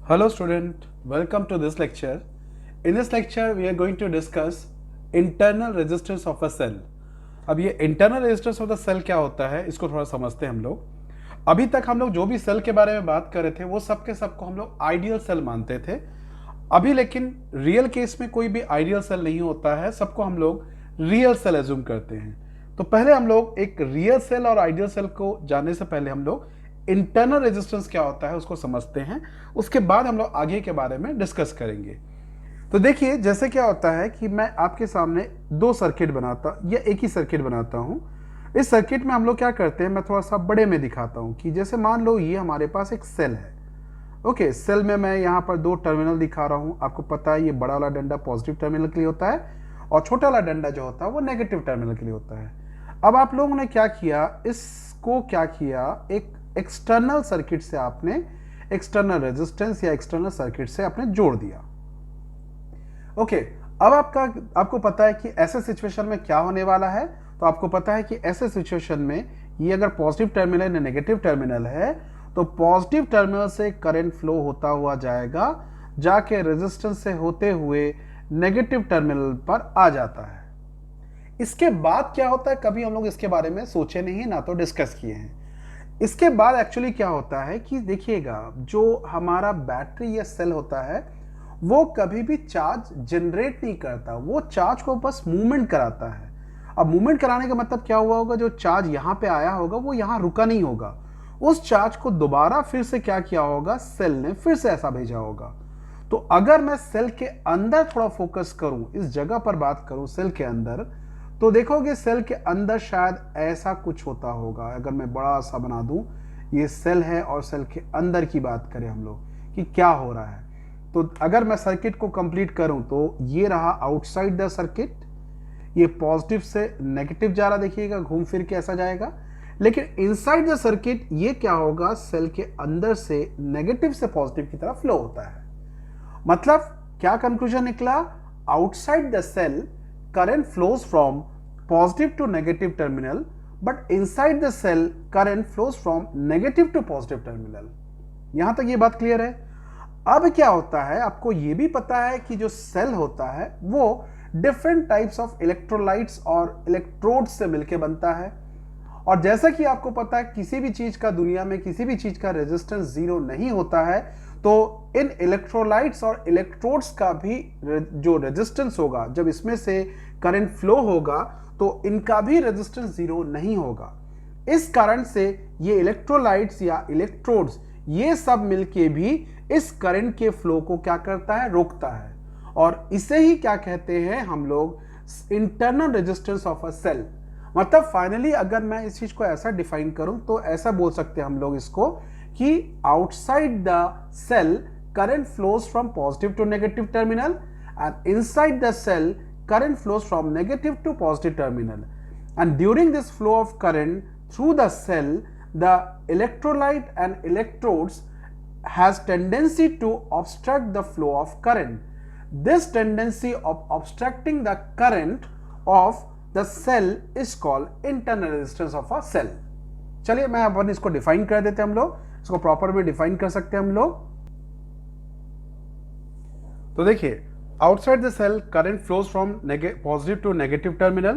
Hello student, welcome to this lecture. In this lecture we are going to discuss internal resistance of a cell. अब ये internal resistance of the cell क्या होता है इसको थोड़ा समझते हैं हम लोग। अभी तक हम लोग जो भी सेल के बारे में बात कर रहे थे वो सब के सबको हम लोग आइडियल सेल मानते थे। अभी लेकिन रियल केस में कोई भी आइडियल सेल नहीं होता है, सबको हम लोग रियल सेल एज्यूम करते हैं। तो पहले हम लोग एक रियल सेल और आइडियल सेल को जानने से पहले हम लोग इंटरनल रेजिस्टेंस क्या होता है उसको समझते हैं, उसके बाद हम लोग आगे के बारे में डिस्कस करेंगे। तो देखिए जैसे क्या होता है कि मैं आपके सामने दो सर्किट बनाता या एक ही सर्किट बनाता हूं। इस सर्किट में हम लोग क्या करते हैं, मैं थोड़ा सा बड़े में दिखाता हूं कि जैसे मान लो ये हमारे पास एक सेल है। ओके, सेल में मैं यहाँ पर दो टर्मिनल दिखा रहा हूँ। आपको पता है ये बड़ा वाला डंडा पॉजिटिव टर्मिनल के लिए होता है और छोटा वाला डंडा जो होता है वो नेगेटिव टर्मिनल के लिए होता है। अब आप लोगों ने क्या किया, इसको क्या किया, एक एक्सटर्नल सर्किट से आपने एक्सटर्नल रेजिस्टेंस या एक्सटर्नल सर्किट से आपने जोड़ दिया। ओके, अब आपको पता है कि ऐसे सिचुएशन में क्या होने वाला है। तो आपको पता है कि ऐसे सिचुएशन में ये अगर पॉजिटिव टर्मिनल या नेगेटिव टर्मिनल है तो पॉजिटिव टर्मिनल से करंट फ्लो होता हुआ जाएगा, जाके रेजिस्टेंस से होते हुए नेगेटिव टर्मिनल पर आ जाता है। इसके बाद क्या होता है, कभी हम लोग इसके बारे में सोचे नहीं, ना तो डिस्कस किए हैं। इसके बाद एक्चुअली क्या होता है कि देखिएगा, जो हमारा बैटरी या सेल होता है वो कभी भी चार्ज जनरेट नहीं करता, वो चार्ज को बस मूवमेंट कराता है। अब मूवमेंट कराने का मतलब क्या हुआ होगा, जो चार्ज यहां पे आया होगा वो यहां रुका नहीं होगा, उस चार्ज को दोबारा फिर से क्या किया होगा, सेल ने फिर से ऐसा भेजा होगा। तो अगर मैं सेल के अंदर थोड़ा फोकस करूं, इस जगह पर बात करूं सेल के अंदर, तो देखोगे सेल के अंदर शायद ऐसा कुछ होता होगा। अगर मैं बड़ा सा बना दूं, ये सेल है और सेल के अंदर की बात करें हम लोग कि क्या हो रहा है, तो अगर मैं सर्किट को कंप्लीट करूं तो ये रहा आउटसाइड द सर्किट, ये पॉजिटिव से नेगेटिव जा रहा, देखिएगा घूम फिर के ऐसा जाएगा। लेकिन इनसाइड द सर्किट ये क्या होगा, सेल के अंदर से नेगेटिव से पॉजिटिव की तरफ फ्लो होता है। मतलब क्या कंक्लूजन निकला, outside the cell current flows from positive to negative terminal, but inside the cell current flows from negative to positive terminal। यहां तक ये बात क्लियर है। अब क्या होता है, आपको ये भी पता है कि जो सेल होता है वो डिफरेंट टाइप्स ऑफ इलेक्ट्रोलाइट्स और इलेक्ट्रोड्स से मिलकर बनता है। और जैसा कि आपको पता है किसी भी चीज का, दुनिया में किसी भी चीज का रेजिस्टेंस जीरो नहीं होता है, तो इन इलेक्ट्रोलाइट्स और इलेक्ट्रोड्स का भी जो रेजिस्टेंस होगा, जब इसमें से करंट फ्लो होगा तो इनका भी रेजिस्टेंस जीरो नहीं होगा। इस कारण से ये इलेक्ट्रोलाइट्स या इलेक्ट्रोड्स ये सब मिलके भी इस करंट के फ्लो को क्या करता है, रोकता है। और इसे ही क्या कहते हैं हम लोग, internal resistance of a cell. मतलब फाइनली अगर मैं इस चीज को ऐसा डिफाइन करूं तो ऐसा बोल सकते हैं हम लोग इसको कि outside the cell current flows from positive to negative terminal and inside the cell current flows from negative to positive terminal, and during this flow of current through the cell, the electrolyte and electrodes has tendency to obstruct the flow of current. This tendency of obstructing the current of the cell is called internal resistance of a cell। चलिए मैं अपन इसको define कर देते हैं, हम लोग इसको proper में डिफाइन कर सकते हैं हम लोग। तो देखिए, outside the cell current flows from positive to negative terminal,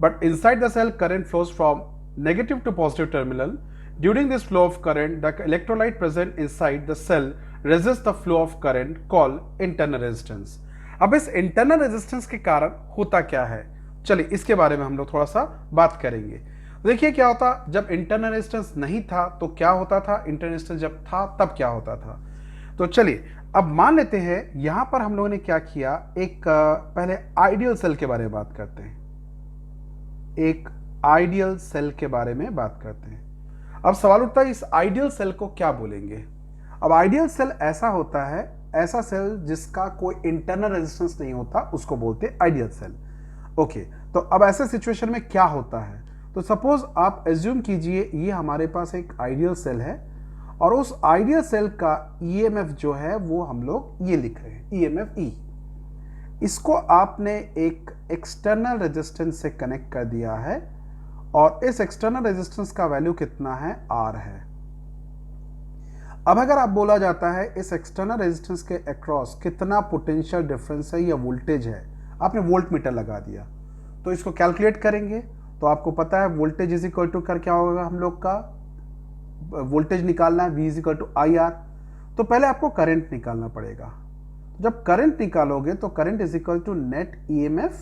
but inside the cell current flows from negative to positive terminal. During this flow of current, the electrolyte present inside the cell resists the flow of current, called internal resistance। अब इस internal resistance के कारण होता क्या है, चलिए इसके बारे में हम लोग थोड़ा सा बात करेंगे। देखिए क्या होता, जब internal resistance नहीं था तो क्या होता था, internal resistance जब था तब क्या होता था। तो चलिए अब मान लेते हैं यहां पर हम लोगों ने क्या किया, एक पहले आइडियल सेल के बारे में बात करते हैं। एक आइडियल सेल के बारे में बात करते हैं। अब सवाल उठता है इस आइडियल सेल को क्या बोलेंगे। अब आइडियल सेल ऐसा होता है, ऐसा सेल जिसका कोई इंटरनल रेजिस्टेंस नहीं होता उसको बोलते हैं आइडियल सेल। ओके, तो अब ऐसे सिचुएशन में क्या होता है, तो सपोज आप एज्यूम कीजिए ये हमारे पास एक आइडियल सेल है और उस आइडियल सेल का ईएमएफ जो है वो हम लोग ये लिख रहे हैं, ईएमएफ ई। इसको आपने एक एक्सटर्नल रेजिस्टेंस से कनेक्ट कर दिया है और इस एक्सटर्नल रेजिस्टेंस का वैल्यू कितना है, आर है। अब अगर आप बोला जाता है इस एक्सटर्नल रेजिस्टेंस के अक्रॉस कितना पोटेंशियल डिफरेंस है या वोल्टेज है, आपने वोल्ट मीटर लगा दिया, तो इसको कैलकुलेट करेंगे तो आपको पता है वोल्टेज इज इक्वल टू कर क्या होगा, हम लोग का वोल्टेज निकालना है V is equal to I R. तो पहले आपको करंट निकालना पड़ेगा। जब करंट निकालोगे तो current is equal to net EMF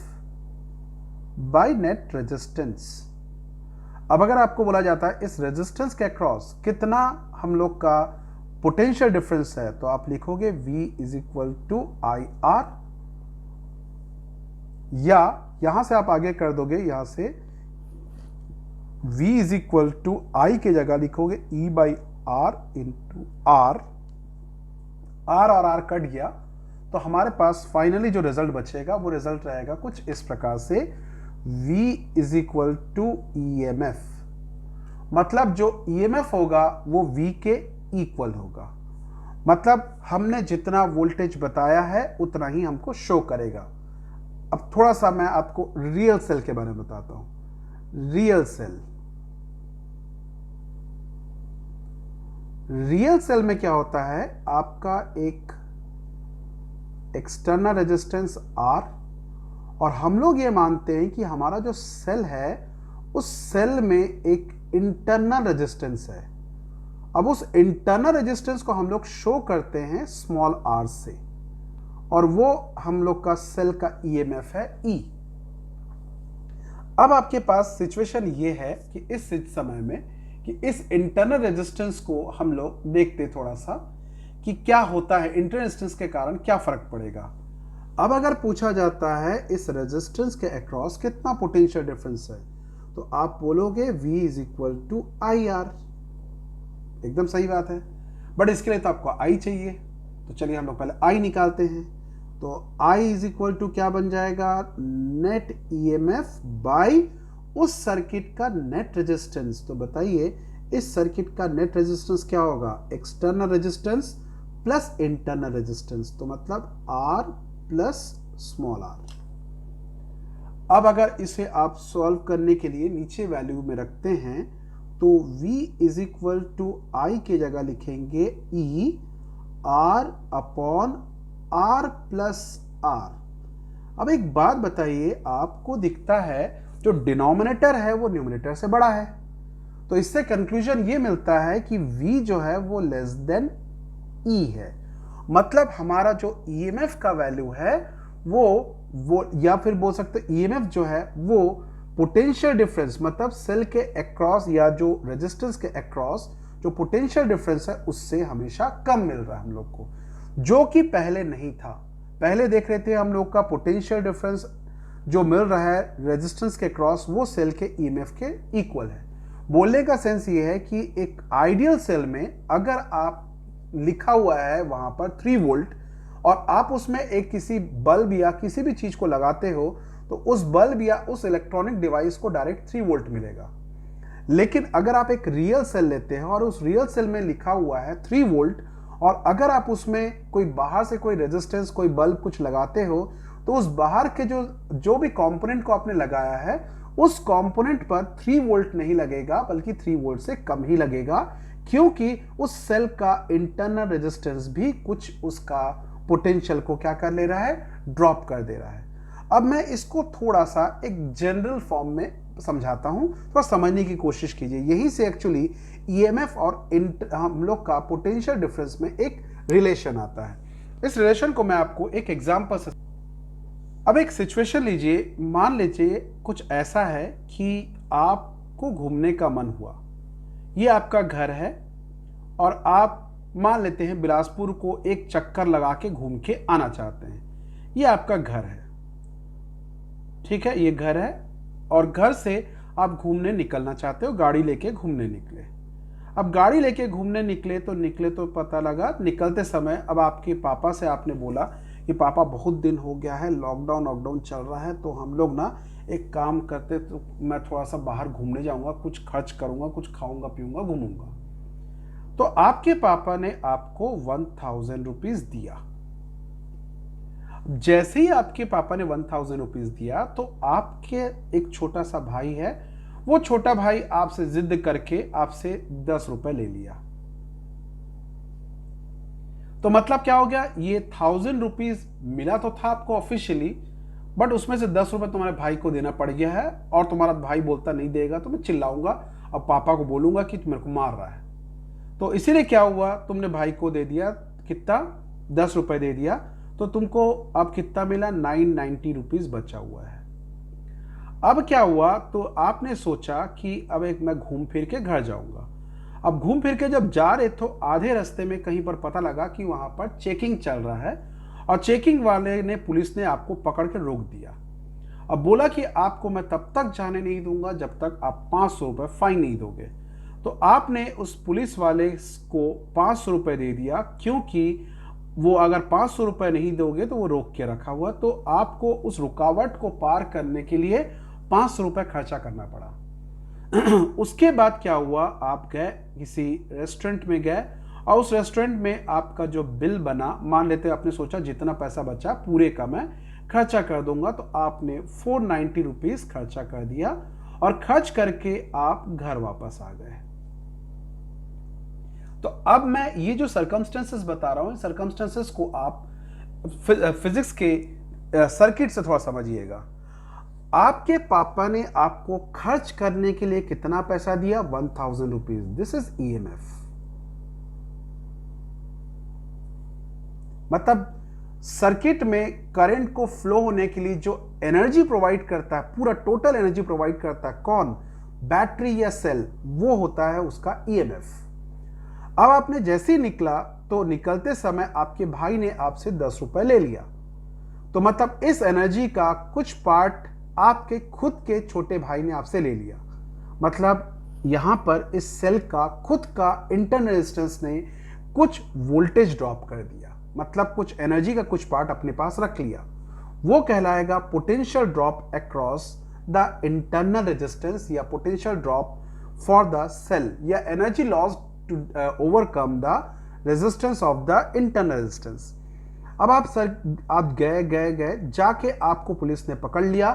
by net resistance. अब अगर आपको बोला जाता है इस रेजिस्टेंस के अक्रॉस कितना हम लोग का पोटेंशियल डिफरेंस है, तो आप लिखोगे V is equal to I R, या यहां से आप आगे कर दोगे, यहां से V is equal to I के जगह लिखोगे E by R into R. R और आर कट गया तो हमारे पास फाइनली जो रिजल्ट बचेगा वो रिजल्ट रहेगा कुछ इस प्रकार से, V is equal to EMF। मतलब जो EMF होगा वो V के इक्वल होगा, मतलब हमने जितना वोल्टेज बताया है उतना ही हमको शो करेगा। अब थोड़ा सा मैं आपको रियल सेल के बारे में बताता हूं। रियल सेल में क्या होता है, आपका एक एक्सटर्नल रेजिस्टेंस R, और हम लोग ये मानते हैं कि हमारा जो सेल है उस सेल में एक इंटरनल रेजिस्टेंस है। अब उस इंटरनल रेजिस्टेंस को हम लोग शो करते हैं स्मॉल r से, और वो हम लोग का सेल का ईएमएफ है E। अब आपके पास सिचुएशन ये है कि इस समय में कि इस इंटरनल रेजिस्टेंस को हम लोग देखते थोड़ा सा कि क्या होता है, इंटरनल रेजिस्टेंस के कारण क्या फर्क पड़ेगा। अब अगर पूछा जाता है इस रेजिस्टेंस के अक्रॉस कितना पोटेंशियल डिफरेंस है, तो आप बोलोगे V is equal to I R. एकदम सही बात है, बट इसके लिए तो आपको I चाहिए, तो चलिए हम लोग पहले I निकालते हैं। तो I इज इक्वल टू क्या बन जाएगा, नेट ईएमएफ बाई उस सर्किट का नेट रेजिस्टेंस। तो बताइए इस सर्किट का नेट रेजिस्टेंस क्या होगा, external resistance plus internal resistance, तो मतलब R प्लस स्मॉल r। अब अगर इसे आप सॉल्व करने के लिए नीचे वैल्यू में रखते हैं तो V is equal to I के जगह लिखेंगे E R upon R plus R। अब एक बात बताइए, आपको दिखता है जो डिनोमिनेटर है वो न्यूमरेटर से बड़ा है, तो इससे कंक्लूजन ये मिलता है कि V जो है वो लेस देन E है। मतलब हमारा जो EMF का वैल्यू है वो या फिर बोल सकते EMF जो है वो पोटेंशियल डिफरेंस, मतलब सेल के अक्रॉस या जो रेजिस्टेंस के अक्रॉस जो पोटेंशियल डिफरेंस है उससे हमेशा कम मिल रहा है हम लोग को, जो कि पहले नहीं था। पहले देख रहे थे हम लोग का पोटेंशियल डिफरेंस जो मिल रहा है रेजिस्टेंस के अक्रॉस वो सेल के EMF के इक्वल है। बोलने का सेंस ये है कि एक आइडियल सेल में अगर आप लिखा हुआ है वहां पर 3 वोल्ट और आप उसमें एक किसी बल्ब या किसी भी चीज को लगाते हो तो उस बल्ब या उस इलेक्ट्रॉनिक डिवाइस को डायरेक्ट 3 वोल्ट मिलेगा। लेकिन अगर आप एक रियल सेल लेते हैं और उस रियल सेल में लिखा हुआ है 3 वोल्ट और अगर आप उसमें कोई बाहर से कोई रेजिस्टेंस कोई बल्ब कुछ लगाते हो तो उस बाहर के जो भी कंपोनेंट को आपने लगाया है उस कंपोनेंट पर 3 वोल्ट नहीं लगेगा बल्कि 3 वोल्ट से कम ही लगेगा, क्योंकि उस सेल का इंटरनल रेजिस्टेंस भी कुछ उसका पोटेंशियल को क्या कर ले रहा है, ड्रॉप कर दे रहा है। अब मैं इसको थोड़ा सा एक जनरल फॉर्म में समझाता हूं, थोड़ा समझने की कोशिश कीजिए। यहीं से एक्चुअली ईएमएफ और हम लोग का पोटेंशियल डिफरेंस में एक रिलेशन आता है। इस रिलेशन को मैं आपको एक एग्जांपल से, अब एक सिचुएशन लीजिए, मान लीजिए कुछ ऐसा है कि आपको घूमने का मन हुआ, ये आपका घर है और आप मान लेते हैं बिलासपुर को एक चक्कर लगा के घूम के आना चाहते हैं। ये आपका घर है, ठीक है, ये घर है और घर से आप घूमने निकलना चाहते हो, गाड़ी लेके घूमने निकले। अब गाड़ी लेके घूमने निकले तो पता लगा निकलते समय अब आपके पापा से आपने बोला कि पापा बहुत दिन हो गया है, लॉकडाउन चल रहा है, तो हम लोग ना एक काम करते, तो मैं थोड़ा सा बाहर घूमने जाऊंगा, कुछ खर्च करूंगा, कुछ खाऊंगा पीऊंगा घूमूंगा। तो आपके पापा ने आपको 1000 रुपीज दिया। जैसे ही आपके पापा ने 1000 रुपीज दिया तो आपके एक छोटा सा भाई है, वो छोटा भाई आपसे जिद करके आपसे 10 रुपए ले लिया। तो मतलब क्या हो गया, ये 1000 रुपीज मिला तो था आपको ऑफिशियली, बट उसमें से 10 रुपए तुम्हारे भाई को देना पड़ गया है, और तुम्हारा भाई बोलता नहीं देगा तो मैं चिल्लाऊंगा और पापा को बोलूंगा कि तू मेरे को मार रहा है। तो इसीलिए क्या हुआ, तुमने भाई को दे दिया कितना, 10 रुपए दे दिया, तो तुमको अब कितना मिला, 990 रुपीज बचा हुआ है। अब क्या हुआ, तो आपने सोचा कि अब एक मैं घूम फिर के घर जाऊंगा। अब घूम फिर के जब जा रहे तो आधे रास्ते में कहीं पर पता लगा कि वहां पर चेकिंग चल रहा है, और चेकिंग वाले ने, पुलिस ने आपको पकड़ के रोक दिया। अब बोला कि आपको मैं तब तक जाने नहीं दूंगा जब तक आप 500 रुपए फाइन नहीं दोगे। तो आपने उस पुलिस वाले को 500 रुपए दे दिया, क्योंकि वो अगर 500 रुपए नहीं दोगे तो वो रोक के रखा हुआ, तो आपको उस रुकावट को पार करने के लिए 500 रुपए खर्चा करना पड़ा। उसके बाद क्या हुआ, आप गए किसी रेस्टोरेंट में गए, और उस रेस्टोरेंट में आपका जो बिल बना, मान लेते आपने सोचा जितना पैसा बचा पूरे का मैं खर्चा कर दूंगा, तो आपने 490 रुपीज खर्चा कर दिया, और खर्च करके आप घर वापस आ गए। तो अब मैं ये जो सर्कमस्टेंसेस बता रहा हूं, सर्कमस्टेंसेस को आप फिजिक्स के सर्किट से थोड़ा समझिएगा। आपके पापा ने आपको खर्च करने के लिए कितना पैसा दिया, 1000 रुपीज, दिस इज ईएमएफ। मतलब सर्किट में करंट को फ्लो होने के लिए जो एनर्जी प्रोवाइड करता है, पूरा टोटल एनर्जी प्रोवाइड करता है कौन, बैटरी या सेल, वो होता है उसका ईएमएफ। अब आपने जैसे ही निकला, तो निकलते समय आपके भाई ने आपसे 10 रुपए ले लिया, तो मतलब इस एनर्जी का कुछ पार्ट आपके खुद के छोटे भाई ने आपसे ले लिया। मतलब यहां पर इस सेल का खुद का इंटरनल रेजिस्टेंस ने कुछ वोल्टेज ड्रॉप कर दिया, मतलब कुछ एनर्जी का कुछ पार्ट अपने पास रख लिया। वो कहलाएगा potential drop across the internal resistance, या potential drop for the cell, या energy loss to overcome the resistance of the internal resistance. अब आप गए जाके आपको पुलिस ने पकड़ लिया।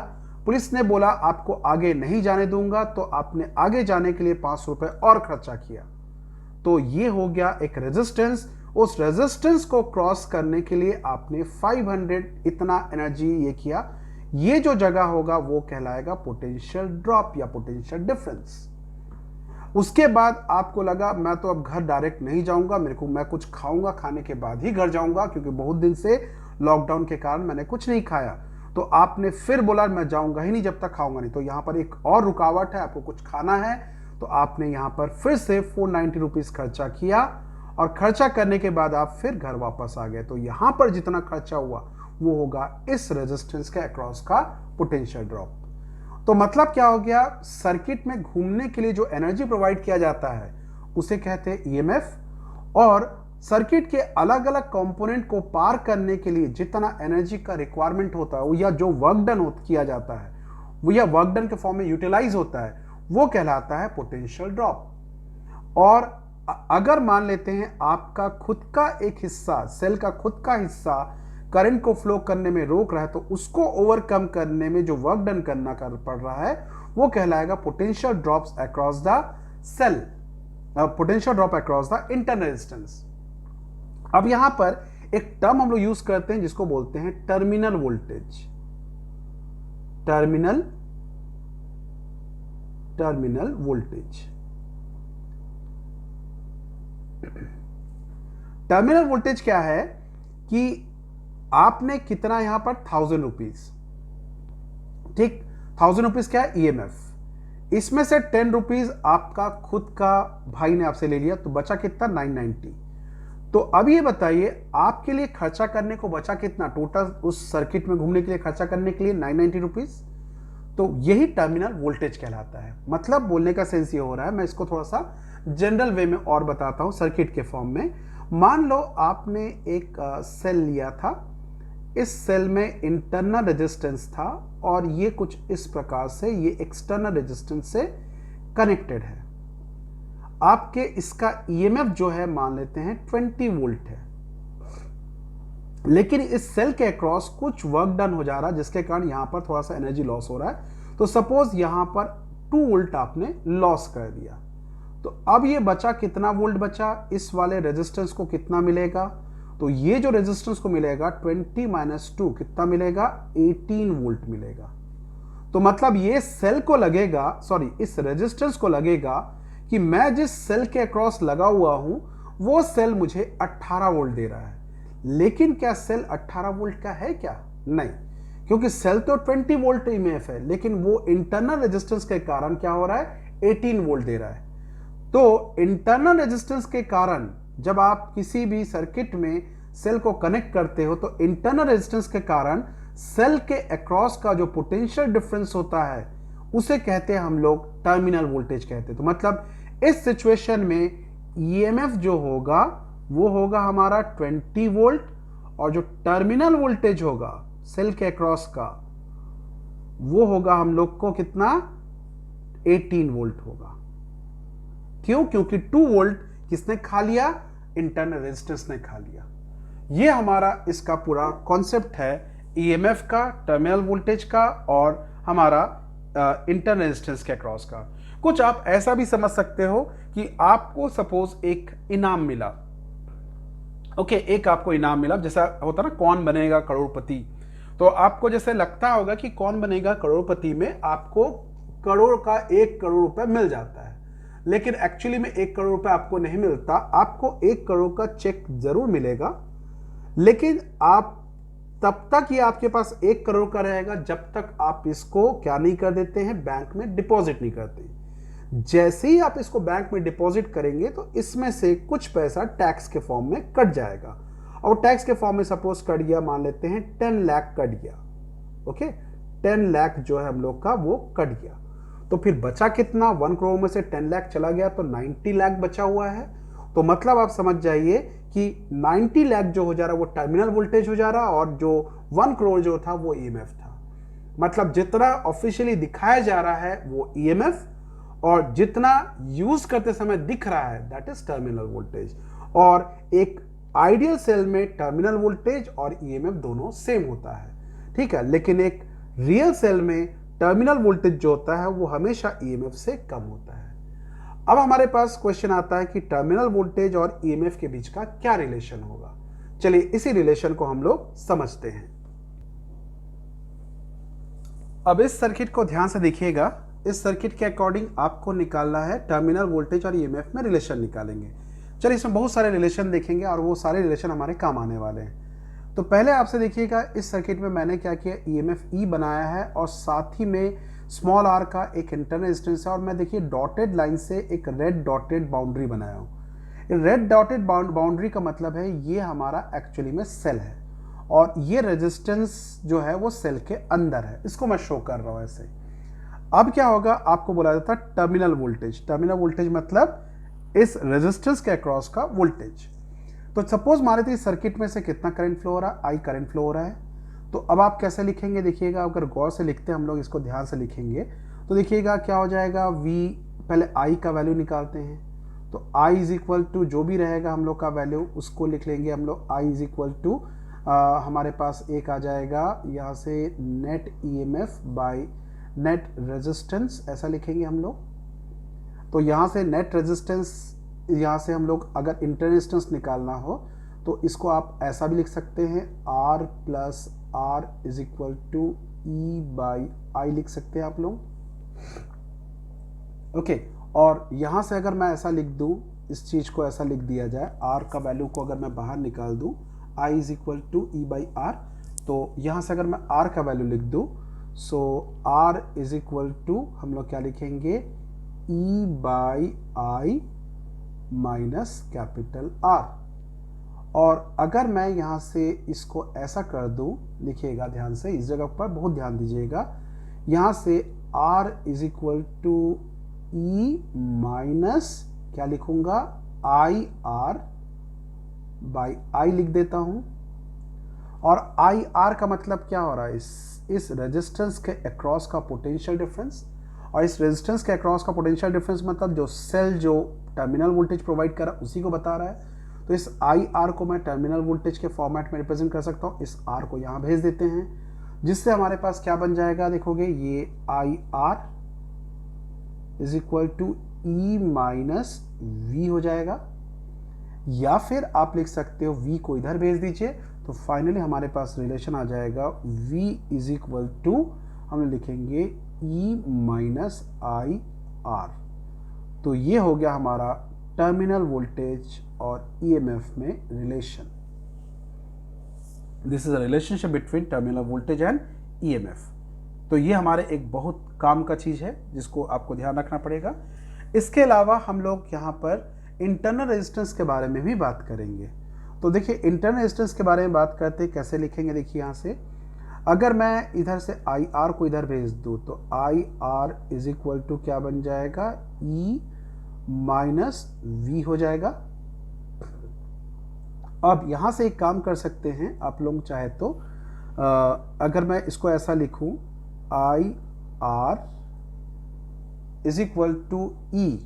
पुलिस ने बोला आपको आगे नहीं जाने दूंगा, तो आपने आगे जाने के लिए 500 रुपए और खर्चा किया। तो ये हो गया एक रेजिस्टेंस। उस रेजिस्टेंस को क्रॉस करने के लिए आपने 500 इतना एनर्जी ये किया। ये जो जगह होगा वो कहलाएगा पोटेंशियल ड्रॉप या पोटेंशियल डिफरेंस। उसके बाद आपको लगा मैं तो अब घर डायरेक्ट नहीं जाऊंगा, मैं कुछ खाऊंगा, खाने के बाद ही घर जाऊंगा, क्योंकि बहुत दिन से लॉकडाउन के कारण मैंने कुछ नहीं खाया। तो आपने फिर बोला मैं जाऊंगा ही नहीं जब तक खाऊंगा नहीं। तो यहां पर एक और रुकावट है, आपको कुछ खाना है, तो आपने यहां पर फिर से 490 रुपीज खर्चा किया, और खर्चा करने के बाद आप फिर घर वापस आ गए। तो यहां पर जितना खर्चा हुआ वो होगा इस रेजिस्टेंस के अक्रॉस का पोटेंशियल ड्रॉप। तो मतलब क्या हो गया, सर्किट में घूमने के लिए जो एनर्जी प्रोवाइड किया जाता है उसे कहते हैं ईएमएफ, और सर्किट के अलग अलग कंपोनेंट को पार करने के लिए जितना एनर्जी का रिक्वायरमेंट होता है, या जो वर्क डन किया जाता है वो, या वर्क डन के फॉर्म में यूटिलाइज होता है, वो कहलाता है पोटेंशियल ड्रॉप। और अगर मान लेते हैं आपका खुद का एक हिस्सा, सेल का खुद का हिस्सा करंट को फ्लो करने में रोक रहा है, तो उसको ओवरकम करने में जो वर्क डन करना पड़ रहा है वो कहलाएगा potential drops across the cell, potential drop across the internal resistance. अब यहां पर एक टर्म हम लोग यूज करते हैं जिसको बोलते हैं terminal voltage. Terminal voltage. Terminal voltage क्या है कि आपने कितना यहां पर 1000 रुपीज, ठीक, 1000 रुपीज क्या है, ईएमएफ। इसमें से 10 रुपीज आपका खुद का भाई ने आपसे ले लिया, तो बचा कितना, 990। तो अब ये बताइए आपके लिए खर्चा करने को बचा कितना, टोटल उस सर्किट में घूमने के लिए खर्चा करने के लिए 990 रुपीज। तो यही टर्मिनल वोल्टेज कहलाता है। मतलब बोलने का सेंस ये हो रहा है, मैं इसको थोड़ा सा जनरल वे में और बताता हूं सर्किट के फॉर्म में। मान लो आपने एक सेल लिया था, इस सेल में इंटरनल रेजिस्टेंस था, और ये कुछ इस प्रकार से ये एक्सटर्नल रेजिस्टेंस से कनेक्टेड है। आपके इसका ईएमएफ जो है मान लेते हैं 20 वोल्ट है, लेकिन इस सेल के अक्रॉस कुछ वर्क डन हो जा रहा है जिसके कारण यहां पर थोड़ा सा एनर्जी लॉस हो रहा है। तो सपोज यहां पर 2 वोल्ट आपने लॉस कर दिया, तो अब ये बचा कितना वोल्ट बचा, इस वाले रेजिस्टेंस को कितना मिलेगा, तो ये जो रेजिस्टेंस को मिलेगा 20 माइनस 2 कितना मिलेगा, 18 वोल्ट मिलेगा। तो मतलब ये सेल को लगेगा, सॉरी इस रेजिस्टेंस को लगेगा कि मैं जिस सेल के अक्रॉस लगा हुआ हूं वो सेल मुझे 18 वोल्ट दे रहा है। लेकिन क्या सेल 18 वोल्ट का है क्या? नहीं, क्योंकि सेल तो 20 वोल्ट ईएमएफ है, लेकिन वो इंटरनल रेजिस्टेंस के कारण क्या हो रहा है, 18 वोल्ट दे रहा है। तो इंटरनल रेजिस्टेंस के कारण जब आप किसी भी सर्किट में सेल को कनेक्ट करते हो तो इंटरनल रेजिस्टेंस के कारण सेल के अक्रॉस का जो पोटेंशियल डिफरेंस होता है उसे कहते हैं हम लोग टर्मिनल वोल्टेज कहते हैं। तो मतलब इस सिचुएशन में ईएमएफ जो होगा वो होगा हमारा 20 वोल्ट, और जो टर्मिनल वोल्टेज होगा सेल के अक्रॉस का वो होगा हम लोग को कितना, 18 वोल्ट होगा। क्यों? क्योंकि 2 वोल्ट किसने खा लिया, इंटरनल रेजिस्टेंस ने खा लिया। ये हमारा इसका पूरा कॉन्सेप्ट है ईएमएफ का, टर्मिनल वोल्टेज का और हमारा इंटरनल रेजिस्टेंस के अक्रॉस का। कुछ आप ऐसा भी समझ सकते हो कि आपको सपोज एक इनाम मिला, ओके, एक आपको इनाम मिला, जैसा होता ना कौन बनेगा करोड़पति, तो आपको जैसे लगता होगा कि कौन बनेगा करोड़पति में आपको करोड़ का 1 करोड़ रुपए मिल जाता है, लेकिन एक्चुअली में 1 करोड़ रुपए आपको नहीं मिलता। आपको 1 करोड़ का चेक जरूर मिलेगा, लेकिन आप तब तक ये आपके पास 1 करोड़ का रहेगा जब तक आप इसको क्या नहीं कर देते हैं, बैंक में डिपॉजिट नहीं करते। जैसे ही आप इसको बैंक में डिपॉजिट करेंगे तो इसमें से कुछ पैसा टैक्स के फॉर्म में कट जाएगा, और टैक्स के फॉर्म में सपोज कट गया, मान लेते हैं 10 लाख कट गया, ओके, 10 लाख जो है हम लोग का वो कट गया। तो फिर बचा कितना, 1 करोड़ में से 10 लाख चला गया तो 90 लाख बचा हुआ है। तो मतलब आप समझ जाइए कि 90 लाख जो हो जा रहा है वो टर्मिनल वोल्टेज हो जा रहा, और जो 1 करोड़ जो था वो ईएमएफ था। मतलब जितना ऑफिशियली दिखाया जा रहा है वो ईएमएफ, और जितना यूज करते समय दिख रहा है दैट इज टर्मिनल वोल्टेज। और एक आइडियल सेल में टर्मिनल वोल्टेज और ईएमएफ दोनों सेम होता है, ठीक है, लेकिन एक रियल सेल में टर्मिनल वोल्टेज जो होता है वो हमेशा ईएमएफ से कम होता है। अब हमारे पास क्वेश्चन आता है कि टर्मिनल वोल्टेज और ईएमएफ के बीच का क्या रिलेशन होगा। चलिए इसी रिलेशन को हम लोग समझते हैं। अब इस सर्किट को ध्यान से देखिएगा। इस सर्किट के अकॉर्डिंग आपको निकालना है टर्मिनल वोल्टेज और ईएमएफ में रिलेशन निकालेंगे। चलिए इसमें बहुत सारे रिलेशन देखेंगे और वो सारे रिलेशन हमारे काम आने वाले हैं। तो पहले आपसे देखिएगा, इस सर्किट में मैंने क्या किया, ईएमएफ ई बनाया है और साथ ही में स्मॉल आर का एक इंटरनल रेजिस्टेंस है, और मैं देखिए डॉटेड लाइन से एक रेड डॉटेड बाउंड्री बनाया हूँ। रेड डॉटेड बाउंड्री का मतलब है ये हमारा एक्चुअली में सेल है, और ये रेजिस्टेंस जो है वो सेल के अंदर है। इसको मैं शो कर रहा हूँ ऐसे। अब क्या होगा, आपको बोला जाता है टर्मिनल वोल्टेज। टर्मिनल वोल्टेज मतलब इस रेजिस्टेंस के अक्रॉस का वोल्टेज। तो सपोज मान लेते हैं सर्किट में से कितना करंट फ्लो हो रहा है, आई करंट फ्लो हो रहा है। तो अब आप कैसे लिखेंगे, देखिएगा, अगर गौर से लिखते हैं हम लोग, इसको ध्यान से लिखेंगे तो देखिएगा क्या हो जाएगा, वी पहले आई का वैल्यू निकालते हैं। तो आई इज इक्वल टू जो भी रहेगा हम लोग का वैल्यू उसको लिख लेंगे हम लोग। आई इज इक्वल टू हमारे पास एक आ जाएगा यहाँ से net EMF by net resistance, ऐसा लिखेंगे हम लोग। तो यहाँ से नेट रेजिस्टेंस, यहाँ से हम लोग अगर इंटरनल रेजिस्टेंस निकालना हो तो इसको आप ऐसा भी लिख सकते हैं, R plus R is equal to E by I लिख सकते हैं आप लोग, ओके। और यहाँ से अगर मैं ऐसा लिख दूँ, इस चीज़ को ऐसा लिख दिया जाए, R का वैल्यू को अगर मैं बाहर निकाल दूँ, I is equal to E by R, तो यहाँ से अगर मैं R का वैल्यू लिख दूँ, सो R इज इक्वल टू हम लोग क्या लिखेंगे, E by I minus capital R। और अगर मैं यहाँ से इसको ऐसा कर दूँ, लिखिएगा ध्यान से, इस जगह पर बहुत ध्यान दीजिएगा, यहाँ से R is equal to E minus क्या लिखूंगा, आई आर बाई आई लिख देता हूँ। और आई आर का मतलब क्या हो रहा है, इस रेजिस्टेंस के अक्रॉस का पोटेंशियल डिफरेंस, और इस रेजिस्टेंस के अक्रॉस का पोटेंशियल डिफरेंस मतलब जो सेल जो टर्मिनल वोल्टेज प्रोवाइड कर रहा है उसी को बता रहा है। तो इस आई आर को मैं टर्मिनल वोल्टेज के फॉर्मेट में रिप्रेजेंट कर सकता हूँ। इस आर को यहाँ भेज देते हैं, जिससे हमारे पास क्या बन जाएगा, देखोगे ये I R is equal to E minus V हो जाएगा। या फिर आप लिख सकते हो V को इधर भेज दीजिए, तो फाइनली हमारे पास रिलेशन आ जाएगा V इज इक्वल टू, हम लिखेंगे E माइनस आई आर। तो ये हो गया हमारा टर्मिनल वोल्टेज और EMF में relation. This is a relationship between terminal voltage and EMF। तो ये हमारे एक बहुत काम का चीज है जिसको आपको ध्यान रखना पड़ेगा। इसके अलावा हम लोग यहाँ पर इंटरनल रेजिस्टेंस के बारे में भी बात करेंगे। तो देखिए इंटरनल रेजिस्टेंस के बारे में बात करते कैसे लिखेंगे, देखिए यहाँ से अगर मैं इधर से आई आर को इधर भेज दूँ तो I R is equal to क्या बन जाएगा, E माइनस वी हो जाएगा। अब यहां से एक काम कर सकते हैं आप लोग चाहे तो, अगर मैं इसको ऐसा लिखूं I R is equal to E,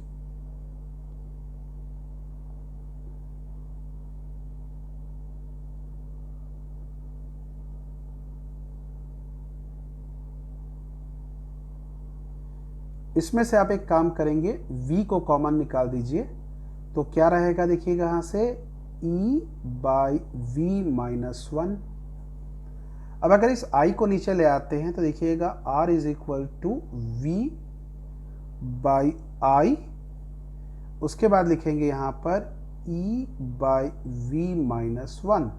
इसमें से आप एक काम करेंगे V को कॉमन निकाल दीजिए, तो क्या रहेगा देखिएगा यहाँ से E by V minus one. अब अगर इस I को नीचे ले आते हैं तो देखिएगा R is equal to V by I, उसके बाद लिखेंगे यहाँ पर E by V minus one.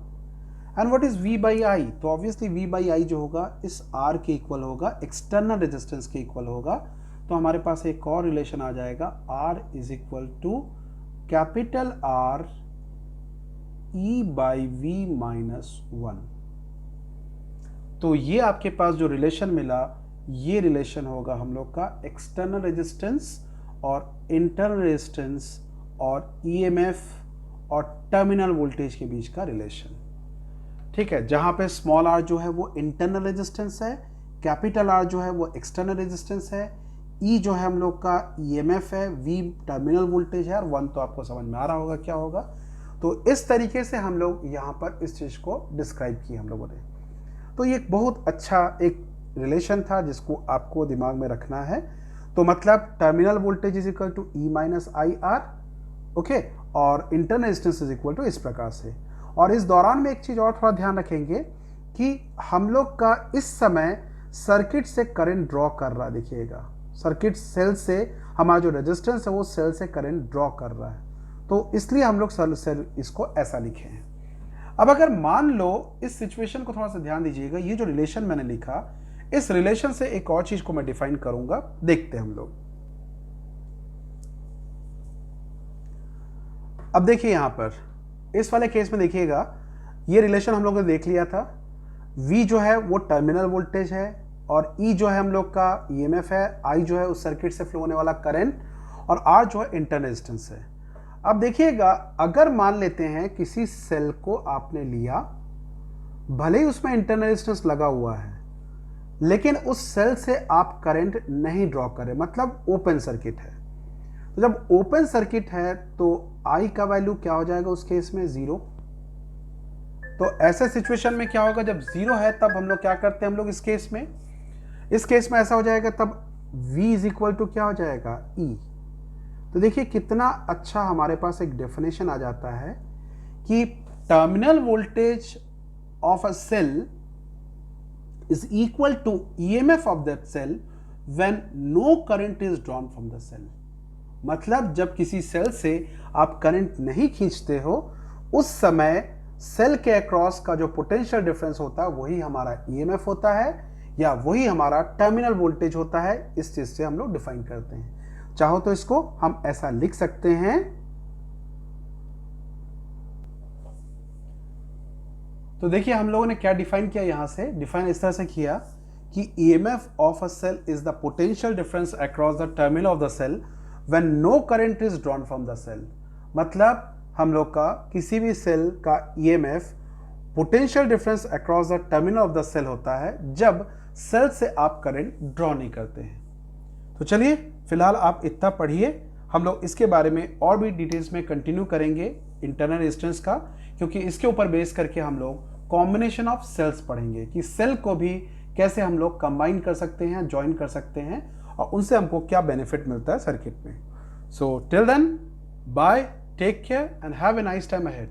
And what is V by I, तो ऑब्वियसली V बाई आई जो होगा इस R के इक्वल होगा, एक्सटर्नल रेजिस्टेंस के इक्वल होगा। तो हमारे पास एक और रिलेशन आ जाएगा R is equal to capital R E by V minus one. तो ये आपके पास जो रिलेशन मिला, ये रिलेशन होगा हम लोग का एक्सटर्नल रेजिस्टेंस और इंटरनल रेजिस्टेंस और EMF और टर्मिनल वोल्टेज के बीच का रिलेशन। ठीक है, जहां पे स्मॉल r जो है वो इंटरनल रेजिस्टेंस है, कैपिटल R जो है वो एक्सटर्नल रेजिस्टेंस है, E जो है हम लोग का EMF है, V टर्मिनल वोल्टेज है और 1 तो आपको समझ में आ रहा होगा क्या होगा। तो इस तरीके से हम लोग यहाँ पर इस चीज़ को डिस्क्राइब किया हम लोगों ने। तो ये एक बहुत अच्छा एक रिलेशन था जिसको आपको दिमाग में रखना है। तो मतलब terminal voltage is equal to E minus I R, okay, और internal resistance is equal to इस प्रकार से। और इस दौरान में एक चीज़ और थोड़ा ध्यान रखेंगे कि हम लोग का इस समय सर्किट से करंट ड्रॉ कर रहा है, देखिएगा सर्किट सेल से हमारा जो रेजिस्टेंस है वो सेल से करंट ड्रॉ कर रहा है, तो इसलिए हम लोग सेल इसको ऐसा लिखे हैं। अब अगर मान लो इस सिचुएशन को थोड़ा सा ध्यान दीजिएगा, ये जो रिलेशन मैंने लिखा, इस रिलेशन से एक और चीज को मैं डिफाइन करूंगा, देखते हैं हम लोग। अब देखिए यहां पर इस वाले केस में देखिएगा ये रिलेशन हम लोग ने देख लिया था। V जो है वो टर्मिनल वोल्टेज है और E जो है हम लोग का EMF है, I जो है उस सर्किट से फ्लो होने वाला करंट और R जो है इंटरनल रेजिस्टेंस है। अब देखिएगा अगर मान लेते हैं किसी सेल को आपने लिया, भले ही उसमें इंटरनल रेजिस्टेंस लगा हुआ है लेकिन उस सेल से आप करंट नहीं ड्रॉ करें, मतलब ओपन सर्किट है। तो जब ओपन सर्किट है तो I का वैल्यू क्या हो जाएगा उस केस में, 0। तो ऐसे सिचुएशन में क्या होगा, जब 0 है तब हम लोग क्या करते हैं, हम लोग इस केस में ऐसा हो जाएगा, तब V इज इक्वल टू क्या हो जाएगा, E। तो देखिए कितना अच्छा हमारे पास एक डेफिनेशन आ जाता है कि terminal voltage of a cell is equal to EMF of that cell when no current is drawn from the cell। मतलब जब किसी सेल से आप करंट नहीं खींचते हो उस समय सेल के अक्रॉस का जो पोटेंशियल डिफरेंस होता है वही हमारा EMF होता है या वही हमारा टर्मिनल वोल्टेज होता है। इस चीज से हम लोग डिफाइन करते हैं। चाहो तो इसको हम ऐसा लिख सकते हैं, तो देखिए हम लोगों ने क्या डिफाइन किया, यहां से डिफाइन इस तरह से किया कि EMF of a cell is the potential difference across the terminal of the cell when no current is drawn from the cell. मतलब हम लोग का किसी भी सेल का EMF potential difference across the terminal of the cell होता है जब सेल से आप करंट ड्रॉ नहीं करते हैं। तो चलिए फिलहाल आप इतना पढ़िए, हम लोग इसके बारे में और भी डिटेल्स में कंटिन्यू करेंगे इंटरनल रेजिस्टेंस का, क्योंकि इसके ऊपर बेस करके हम लोग कॉम्बिनेशन ऑफ सेल्स पढ़ेंगे कि सेल को भी कैसे हम लोग कंबाइन कर सकते हैं, ज्वाइन कर सकते हैं और उनसे हमको क्या बेनिफिट मिलता है सर्किट में। So till then bye, Take care and have a nice time ahead.